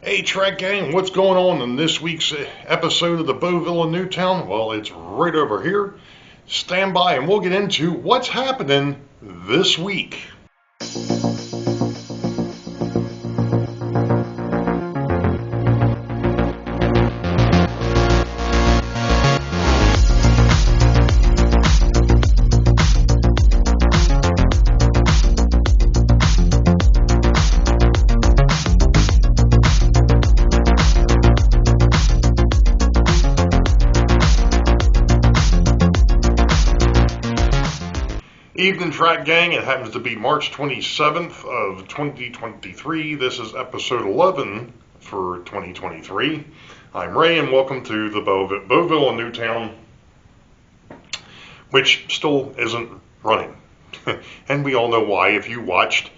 Hey Track Gang, what's going on in this week's episode of the Boeville in Newtown? Well, it's right over here. Stand by and we'll get into what's happening this week. Evening Track Gang, it happens to be March 27th of 2023. This is episode 11 for 2023. I'm Ray and welcome to the Boeville in Newtown, which still isn't running. And we all know why. If you watched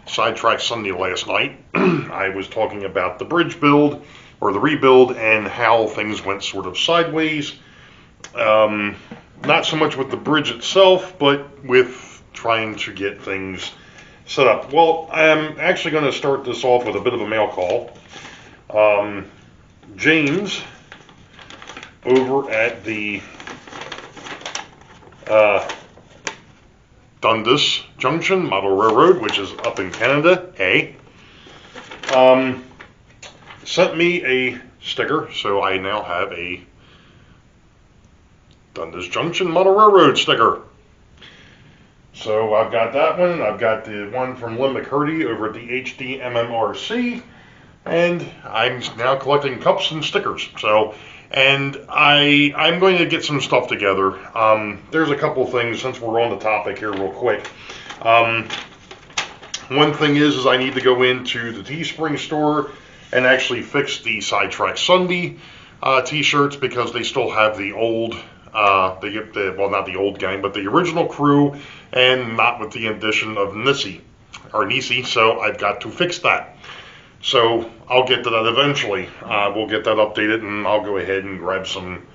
Sidetrack Sunday last night, I was talking about the bridge build, or the rebuild, and how things went sort of sideways. Not so much with the bridge itself, but with trying to get things set up. Well, I'm actually going to start this off with a bit of a mail call. James, over at the Dundas Junction Model Railroad, which is up in Canada, sent me a sticker, so I now have a Dundas Junction Model Railroad sticker. So I've got that one. I've got the one from Lynn McCurdy over at the HDMMRC, and I'm now collecting cups and stickers. So, and I'm going to get some stuff together. There's a couple things since we're on the topic here, real quick. One thing is I need to go into the Teespring store and actually fix the Sidetrack Sunday t-shirts, because they still have the old. Well, not the old gang, but the original crew, and not with the addition of Nisi, so I've got to fix that. So I'll get to that eventually. We'll get that updated, and I'll go ahead and grab some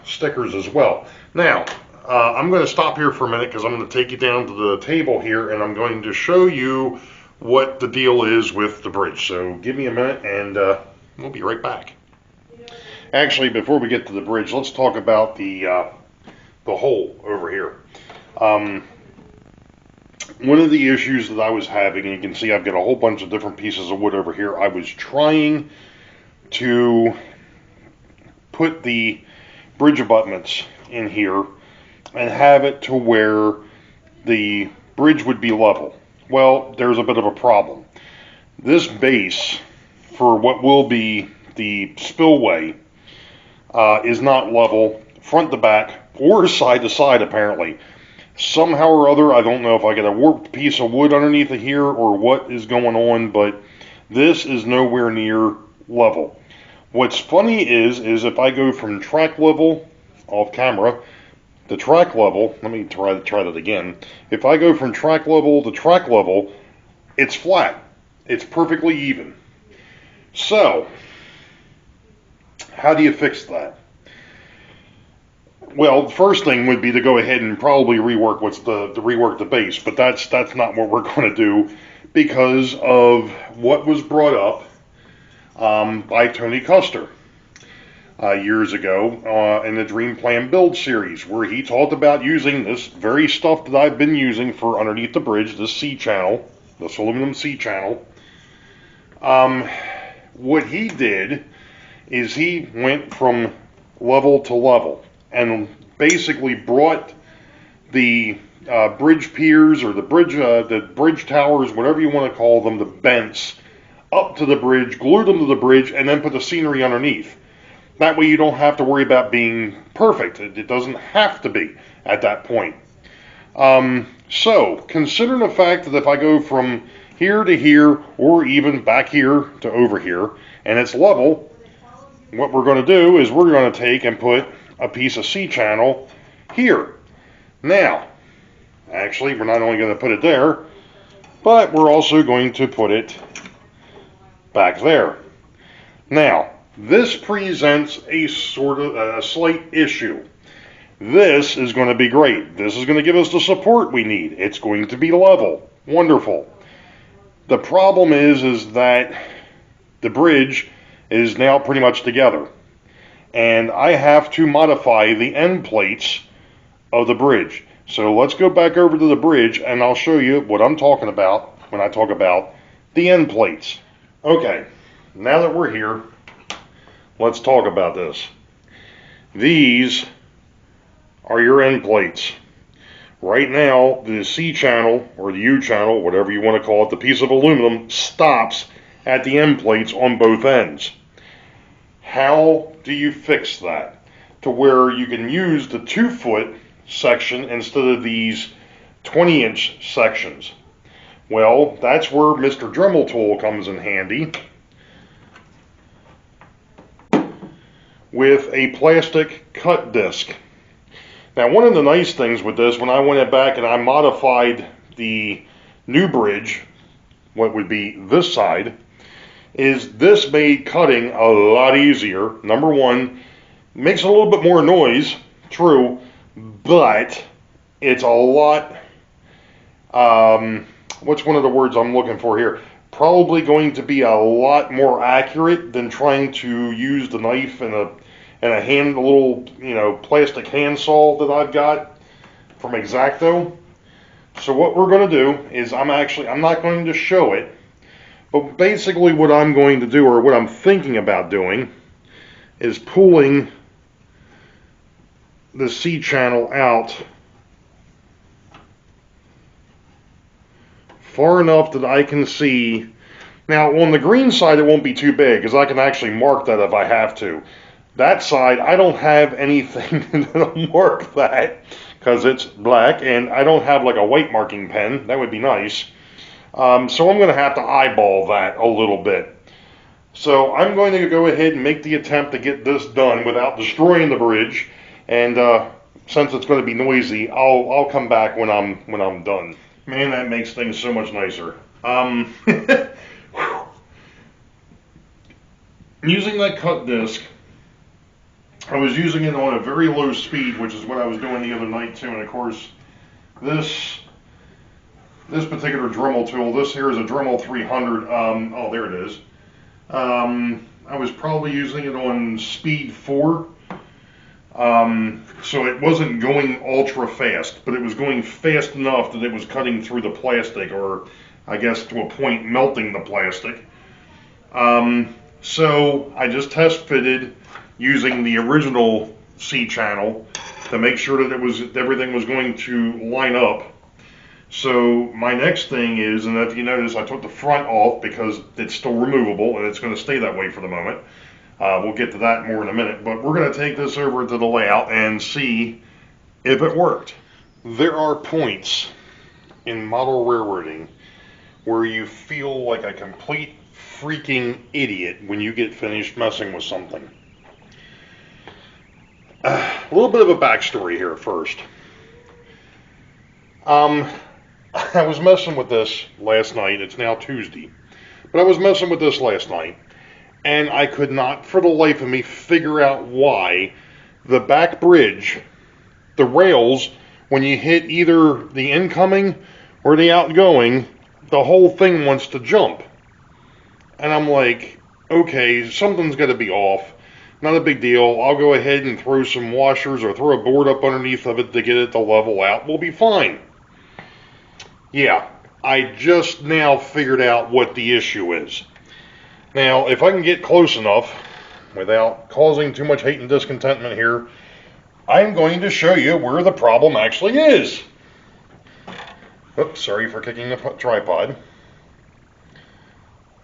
stickers as well. Now, I'm going to stop here for a minute, because I'm going to take you down to the table here, and I'm going to show you what the deal is with the bridge. So give me a minute, and we'll be right back. Actually, before we get to the bridge, let's talk about the hole over here. One of the issues that I was having, and you can see I've got a whole bunch of different pieces of wood over here. I was trying to put the bridge abutments in here and have it to where the bridge would be level. Well, there's a bit of a problem. This base for what will be the spillway is not level front to back or side to side, apparently. Somehow or other, I don't know if I get a warped piece of wood underneath it here or what is going on, but this is nowhere near level. What's funny is if I go from track level, off camera, to track level, let me try that again. If I go from track level to track level, it's flat. It's perfectly even. So, how do you fix that? Well, the first thing would be to go ahead and probably rework the base, but that's not what we're going to do, because of what was brought up by Tony Custer years ago in the Dream Plan Build series, where he talked about using this very stuff that I've been using for underneath the bridge, this C-channel, this aluminum C-channel. What he did is he went from level to level and basically brought the bridge piers, or the bridge towers, whatever you want to call them, the bents, up to the bridge, glued them to the bridge, and then put the scenery underneath. That way you don't have to worry about being perfect. It doesn't have to be at that point. So, considering the fact that if I go from here to here, or even back here to over here, and it's level, what we're going to do is we're going to take and put a piece of C-channel here. Now, actually, we're not only going to put it there, but we're also going to put it back there. Now, this presents a sort of a slight issue. This is going to be great. This is going to give us the support we need. It's going to be level. Wonderful. The problem is that the bridge is now pretty much together. And I have to modify the end plates of the bridge. So let's go back over to the bridge and I'll show you what I'm talking about when I talk about the end plates. Okay, now that we're here, let's talk about this. These are your end plates. Right now, the C channel or the U channel, whatever you want to call it, the piece of aluminum stops at the end plates on both ends. How do you fix that to where you can use the 2-foot section instead of these 20-inch sections? Well, that's where Mr. Dremel tool comes in handy with a plastic cut disc. Now, one of the nice things with this, when I went back and I modified the new bridge, what would be this side, is this made cutting a lot easier. Number one, makes a little bit more noise, true, but it's a lot, what's one of the words I'm looking for here? Probably going to be a lot more accurate than trying to use the knife and a little, plastic handsaw that I've got from X-Acto. So what we're going to do is I'm not going to show it, but basically what I'm going to do, or what I'm thinking about doing, is pulling the C channel out far enough that I can see. Now on the green side it won't be too big because I can actually mark that if I have to. That side I don't have anything that'll mark that because it's black, and I don't have like a white marking pen. That would be nice. So I'm going to have to eyeball that a little bit. So I'm going to go ahead and make the attempt to get this done without destroying the bridge. And since it's going to be noisy, I'll come back when I'm done. Man, that makes things so much nicer. Using that cut disc, I was using it on a very low speed, which is what I was doing the other night too. And of course, this particular Dremel tool, this here is a Dremel 300. Oh, there it is. I was probably using it on speed 4. So it wasn't going ultra fast, but it was going fast enough that it was cutting through the plastic, or I guess to a point melting the plastic. So I just test fitted using the original C channel to make sure that everything was going to line up. So my next thing is, and if you notice, I took the front off because it's still removable and it's going to stay that way for the moment. We'll get to that more in a minute, but we're going to take this over to the layout and see if it worked. There are points in model railroading where you feel like a complete freaking idiot when you get finished messing with something. A little bit of a backstory here first. I was messing with this last night. It's now Tuesday. But I was messing with this last night, and I could not for the life of me figure out why the back bridge, the rails, when you hit either the incoming or the outgoing, the whole thing wants to jump. And I'm like, okay, something's got to be off. Not a big deal. I'll go ahead and throw some washers or throw a board up underneath of it to get it to level out. We'll be fine. Yeah, I just now figured out what the issue is. Now, if I can get close enough without causing too much hate and discontentment here, I'm going to show you where the problem actually is. Oops, sorry for kicking the tripod.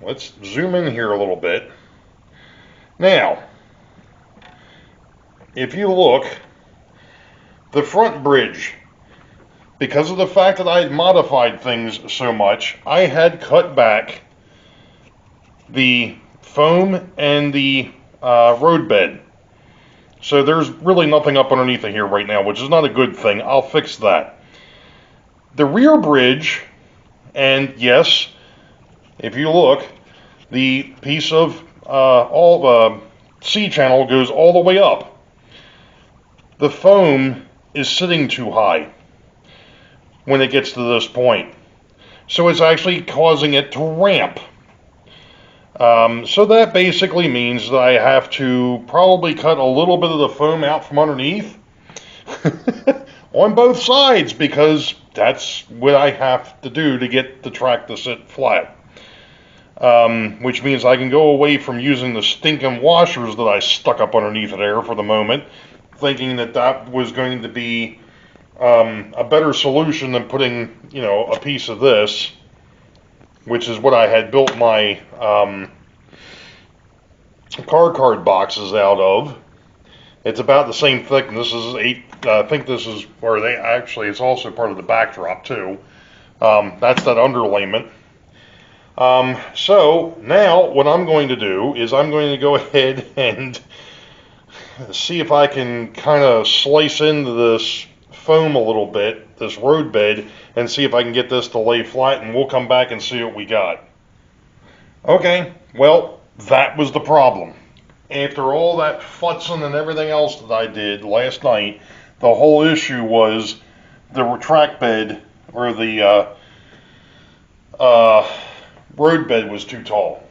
Let's zoom in here a little bit. Now, if you look, the front bridge, because of the fact that I had modified things so much, I had cut back the foam and the road bed. So there's really nothing up underneath it here right now, which is not a good thing. I'll fix that. The rear bridge, and yes, if you look, the piece of C channel goes all the way up. The foam is sitting too high when it gets to this point. So it's actually causing it to ramp. So that basically means that I have to probably cut a little bit of the foam out from underneath on both sides, because that's what I have to do to get the track to sit flat. Which means I can go away from using the stinking washers that I stuck up underneath it there for the moment, thinking that that was going to be a better solution than putting, a piece of this, which is what I had built my car card boxes out of. It's about the same thickness. This is 8. I think this is where they actually. It's also part of the backdrop too. That's that underlayment. So now what I'm going to do is I'm going to go ahead and see if I can kind of slice into this foam a little bit, this road bed, and see if I can get this to lay flat, and we'll come back and see what we got. Okay, well, that was the problem. After all that futzing and everything else that I did last night, the whole issue was the track bed, or the road bed, was too tall.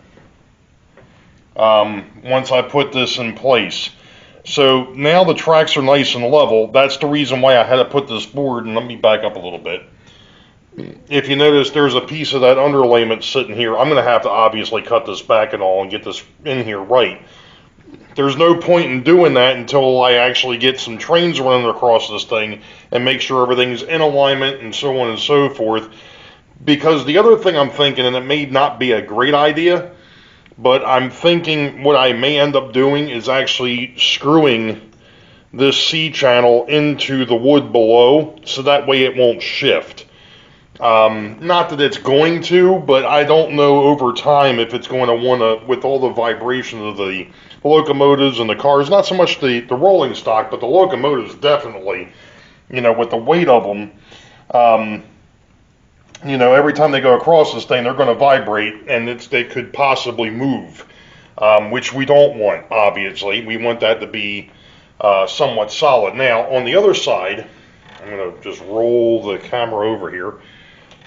Once I put this in place. So now the tracks are nice and level. That's the reason why I had to put this board, and let me back up a little bit. If you notice, there's a piece of that underlayment sitting here. I'm going to have to obviously cut this back and all and get this in here right. There's no point in doing that until I actually get some trains running across this thing and make sure everything's in alignment and so on and so forth. Because the other thing I'm thinking, and it may not be a great idea, but I'm thinking what I may end up doing is actually screwing this C channel into the wood below, so that way it won't shift. Not that it's going to, but I don't know over time if it's going to want to, with all the vibration of the locomotives and the cars, not so much the rolling stock, but the locomotives definitely, with the weight of them, every time they go across this thing, they're going to vibrate, and they could possibly move, which we don't want, obviously. We want that to be somewhat solid. Now, on the other side, I'm going to just roll the camera over here.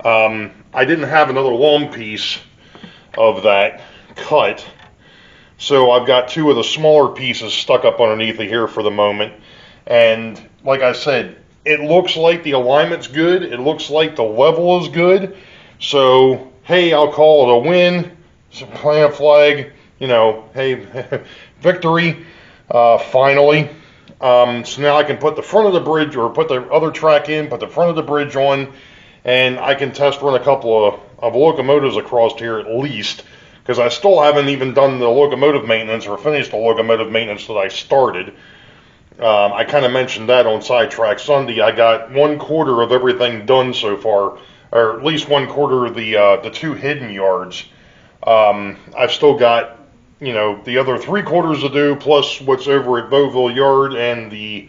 I didn't have another long piece of that cut, so I've got two of the smaller pieces stuck up underneath of here for the moment. And like I said, it looks like the alignment's good. It looks like the level is good. So, hey, I'll call it a win. Plant a flag. Hey, victory. Finally. So now I can put the front of the bridge, or put the other track in, put the front of the bridge on, and I can test run a couple of locomotives across here at least, because I still haven't even done the locomotive maintenance or finished the locomotive maintenance that I started. I kind of mentioned that on Sidetrack Sunday. I got 1/4 of everything done so far, or at least 1/4 of the 2 hidden yards. I've still got, the other 3/4 to do, plus what's over at Boeville Yard and the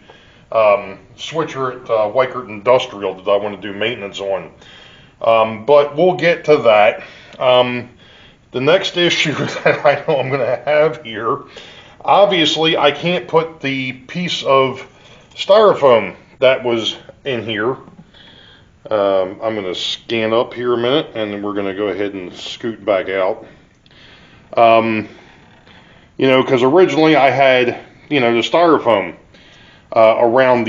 switcher at Weichert Industrial that I want to do maintenance on. But we'll get to that. The next issue that I know I'm going to have here, obviously I can't put the piece of styrofoam that was in here. I'm going to scan up here a minute, and then we're going to go ahead and scoot back out. Because originally I had, the styrofoam around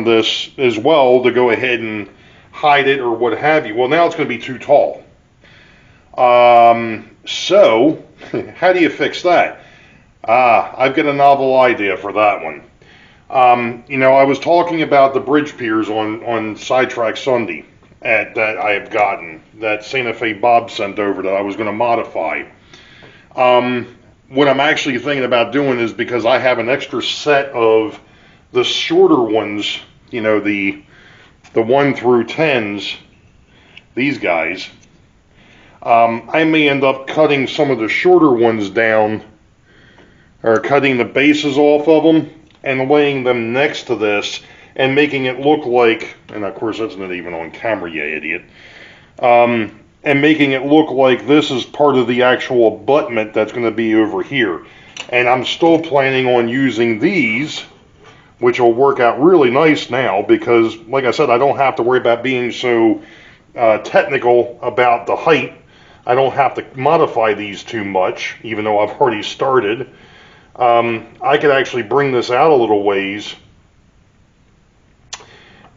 this as well, to go ahead and hide it or what have you. Well, now it's going to be too tall. So how do you fix that? I've got a novel idea for that one. I was talking about the bridge piers on Sidetrack Sunday that I have gotten, that Santa Fe Bob sent over, that I was going to modify. What I'm actually thinking about doing is, because I have an extra set of the shorter ones, the 1 through 10s, these guys, I may end up cutting some of the shorter ones down, or cutting the bases off of them and laying them next to this and making it look like, and of course that's not even on camera, you idiot, and making it look like this is part of the actual abutment that's going to be over here. And I'm still planning on using these, which will work out really nice now, because like I said, I don't have to worry about being so technical about the height. I don't have to modify these too much, even though I've already started. I could actually bring this out a little ways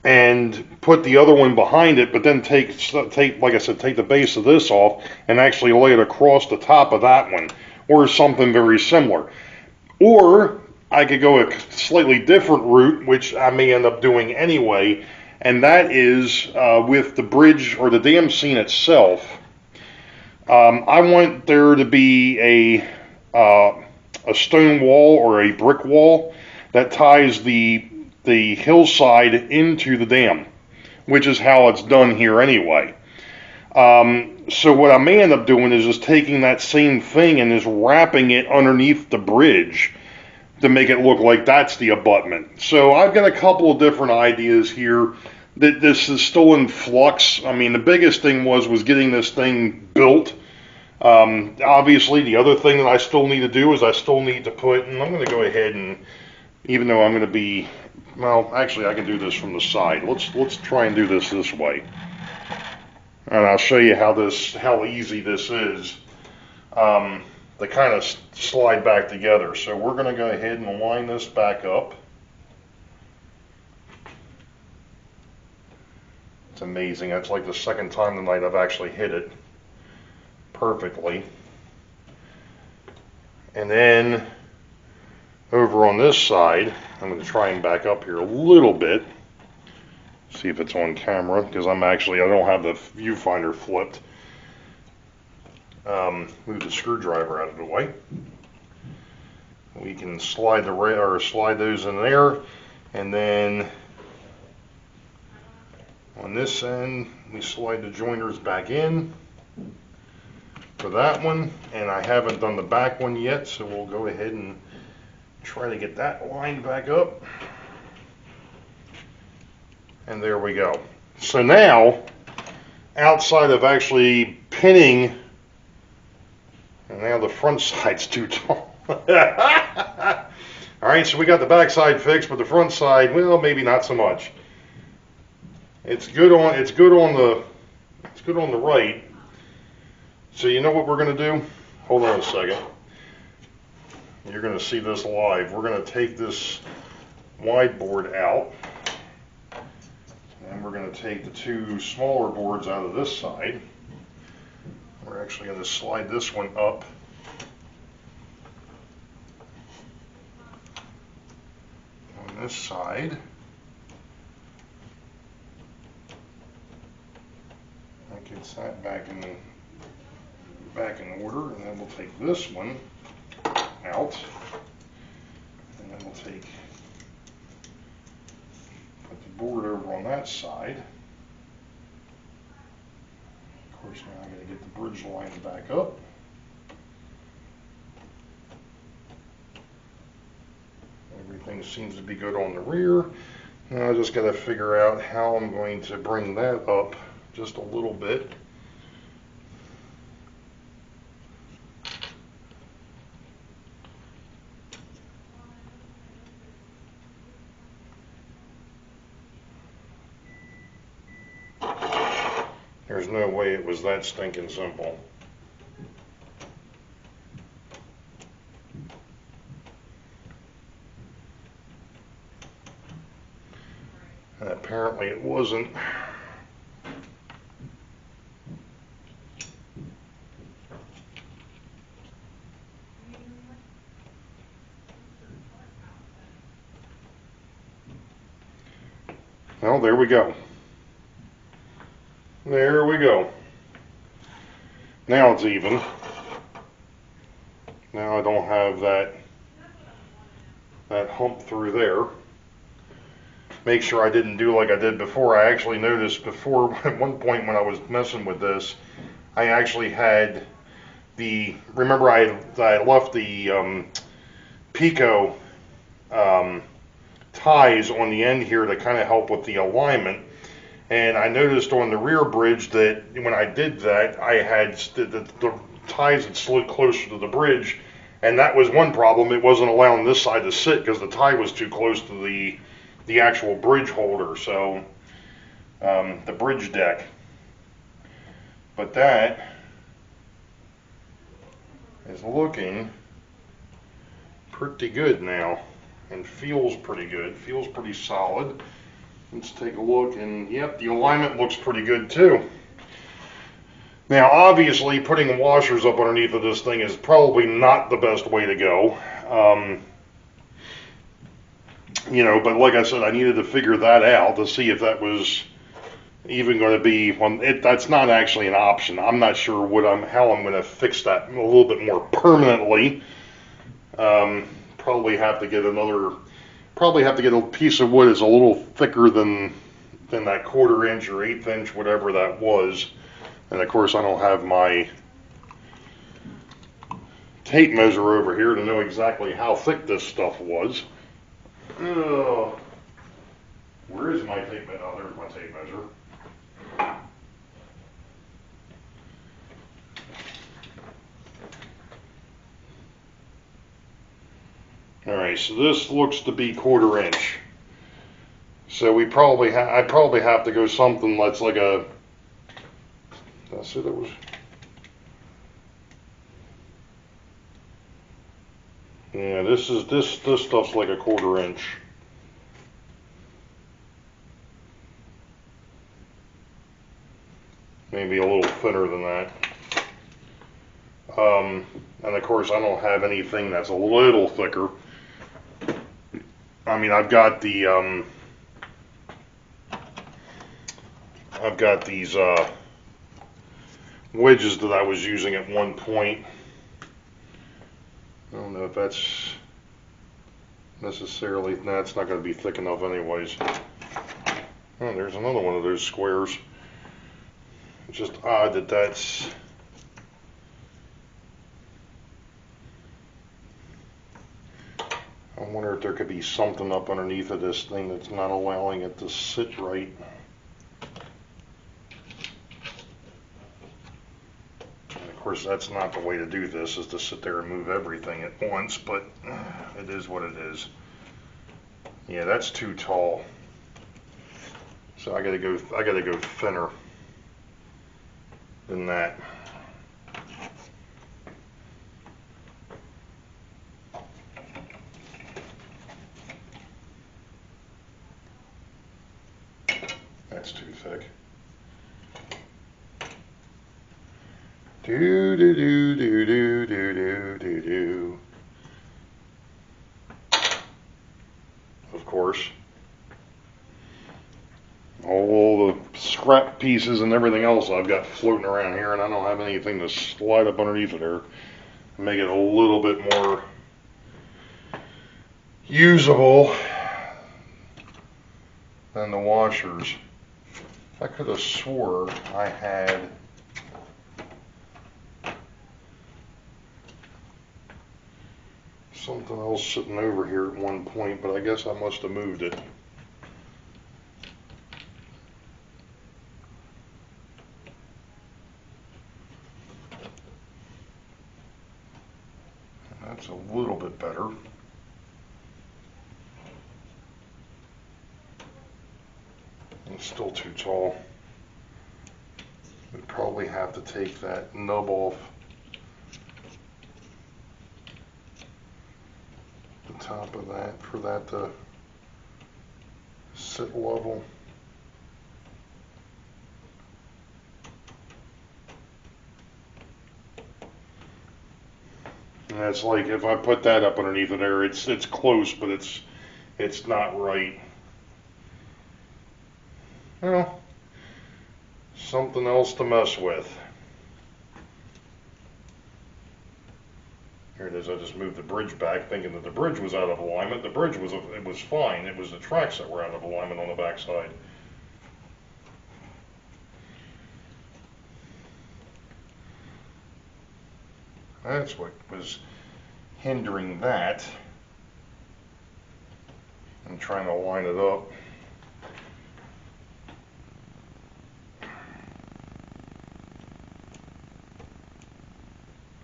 and put the other one behind it, but then take, like I said, take the base of this off and actually lay it across the top of that one, or something very similar. Or I could go a slightly different route, which I may end up doing anyway, and that is with the bridge or the dam scene itself. I want there to be a stone wall or a brick wall that ties the hillside into the dam, which is how it's done here anyway. So what I may end up doing is just taking that same thing and just wrapping it underneath the bridge to make it look like that's the abutment. So I've got a couple of different ideas here. That this is still in flux. I mean, the biggest thing was getting this thing built. Obviously, the other thing that I still need to do is I still need to put, and I'm going to go ahead and, even though I'm going to be, well, actually I can do this from the side. Let's try and do this way. And I'll show you how easy this is to kind of slide back together. So we're going to go ahead and line this back up. It's amazing. That's like the second time tonight I've actually hit it perfectly. And then over on this side, I'm going to try and back up here a little bit, see if it's on camera, because I don't have the viewfinder flipped. Move the screwdriver out of the way. We can slide those in there, and then on this end we slide the joiners back in for that one, and I haven't done the back one yet, so we'll go ahead and try to get that lined back up. And there we go. So now, outside of actually pinning, and now the front side's too tall. Alright, so we got the back side fixed, but the front side, well, maybe not so much. It's good on the right. So you know what we're going to do? Hold on a second. You're going to see this live. We're going to take this wide board out, and we're going to take the two smaller boards out of this side. We're actually going to slide this one up on this side. That gets that back in order, and then we'll take this one out, and then we'll put the board over on that side. Of course, now I'm going to get the bridge line back up. Everything seems to be good on the rear. Now I just got to figure out how I'm going to bring that up just a little bit. There's no way it was that stinking simple. And apparently it wasn't. Well, there we go. There we go. Now it's even. Now I don't have that hump through there. Make sure I didn't do like I did before. I actually noticed before at one point when I was messing with this, I actually had remember I left the Pico ties on the end here to kind of help with the alignment. And I noticed on the rear bridge that when I did that, I had the ties had slid closer to the bridge, and that was one problem. It wasn't allowing this side to sit because the tie was too close to the actual bridge holder, so the bridge deck. But that is looking pretty good now, and feels pretty good, feels pretty solid. Let's take a look, and yep, the alignment looks pretty good too. Now obviously putting washers up underneath of this thing is probably not the best way to go. You know, but like I said, I needed to figure that out to see if that was even going to be, well, that's not actually an option. I'm not sure how I'm going to fix that a little bit more permanently. Probably have to get a piece of wood that's a little thicker than that 1/4 inch or 1/8 inch, whatever that was. And of course, I don't have my tape measure over here to know exactly how thick this stuff was. Where is my tape measure? Oh, there's my tape measure. Alright, so this looks to be 1/4 inch. So I probably have to go something that's like a, I said it was, yeah, this stuff's like a 1/4 inch. Maybe a little thinner than that. And of course I don't have anything that's a little thicker. I mean, I've got these wedges that I was using at one point. I don't know if that's necessarily, it's not going to be thick enough anyways. Oh, there's another one of those squares. It's just odd that that's, I wonder if there could be something up underneath of this thing that's not allowing it to sit right. And of course, that's not the way to do this, is to sit there and move everything at once, but it is what it is. Yeah, that's too tall. So I gotta go thinner than that. That's too thick. Do do do do do do do do do. Of course, all the scrap pieces and everything else I've got floating around here, and I don't have anything to slide up underneath it or make it a little bit more usable than the washers. I could have swore I had something else sitting over here at one point, but I guess I must have moved it. That's a little bit better. It's still too tall. We'd probably have to take that nub off the top of that for that to sit level. And it's like if I put that up underneath of there, it's close, but it's not right. Well, something else to mess with. Here it is. I just moved the bridge back, thinking that the bridge was out of alignment. The bridge was fine. It was the tracks that were out of alignment on the back side. That's what was hindering that. I'm trying to line it up.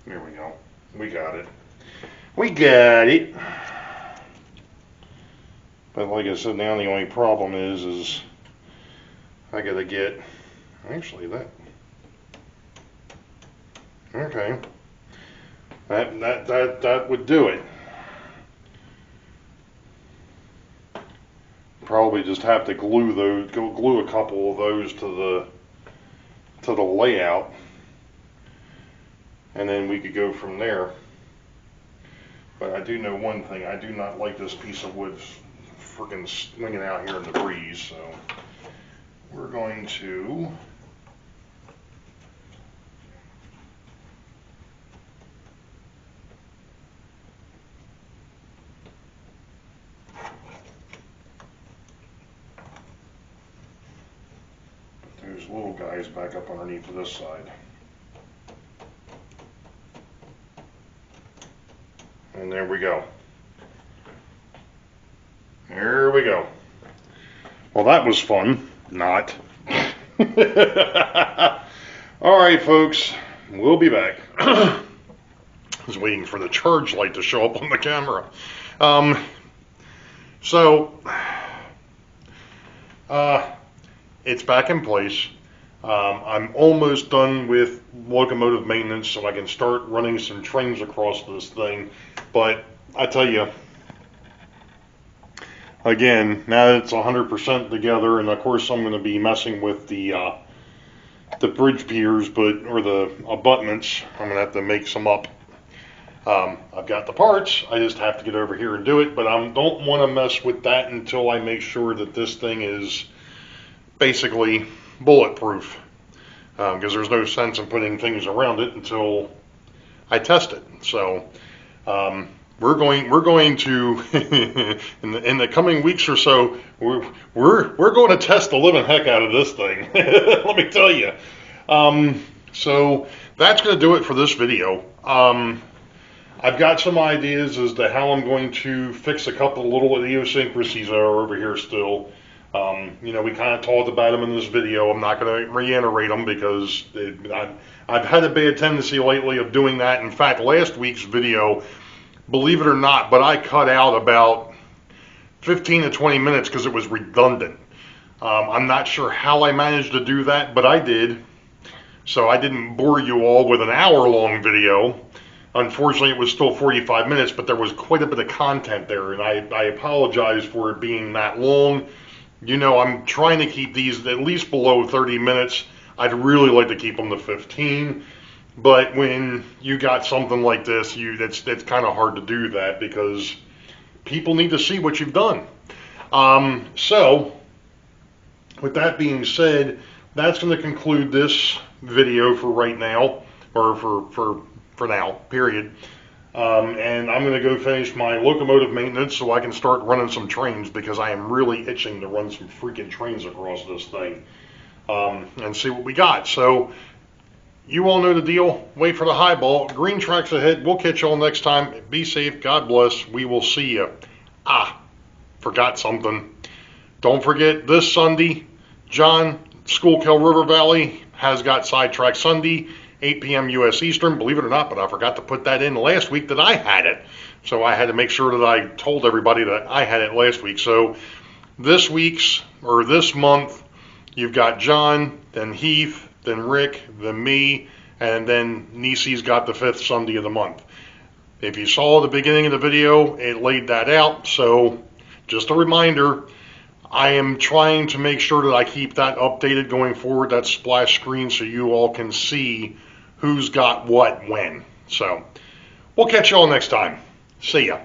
Here we go. We got it. We got it. But like I said, now the only problem is I gotta get, actually that, okay. That would do it. Probably just have to glue a couple of those to the layout, and then we could go from there. But I do know one thing: I do not like this piece of wood freaking swinging out here in the breeze. So we're going to those little guys back up underneath this side. And there we go. There we go. Well, that was fun. Not. All right, folks. We'll be back. I was waiting for the charge light to show up on the camera. It's back in place. I'm almost done with locomotive maintenance, so I can start running some trains across this thing. But I tell you, again, now that it's 100% together, and of course I'm going to be messing with the bridge piers, or the abutments. I'm going to have to make some up. I've got the parts. I just have to get over here and do it. But I don't want to mess with that until I make sure that this thing is basically bulletproof, because there's no sense in putting things around it until I test it. So we're going to in the coming weeks or so, we're going to test the living heck out of this thing. Let me tell you. So that's going to do it for this video. I've got some ideas as to how I'm going to fix a couple of little idiosyncrasies that are over here still. We kind of talked about them in this video. I'm not going to reiterate them because I've had a bad tendency lately of doing that. In fact, last week's video, believe it or not, but I cut out about 15 to 20 minutes because it was redundant. I'm not sure how I managed to do that, but I did. So I didn't bore you all with an hour-long video. Unfortunately, it was still 45 minutes, but there was quite a bit of content there, and I apologize for it being that long. I'm trying to keep these at least below 30 minutes. I'd really like to keep them to 15, but when you got something like this, it's kind of hard to do that because people need to see what you've done. So, with that being said, that's going to conclude this video for right now, or for now, period. And I'm going to go finish my locomotive maintenance so I can start running some trains, because I am really itching to run some freaking trains across this thing, and see what we got. So you all know the deal. Wait for the highball. Green tracks ahead. We'll catch y'all next time. Be safe. God bless. We will see you. Forgot something. Don't forget this Sunday, John, Schuylkill River Valley has got Sidetrack Sunday, 8 p.m. U.S. Eastern, believe it or not, but I forgot to put that in last week that I had it. So I had to make sure that I told everybody that I had it last week. So this month, you've got John, then Heath, then Rick, then me, and then Nisi's got the 5th Sunday of the month. If you saw the beginning of the video, it laid that out. So just a reminder, I am trying to make sure that I keep that updated going forward, that splash screen, so you all can see who's got what when. So we'll catch you all next time. See ya.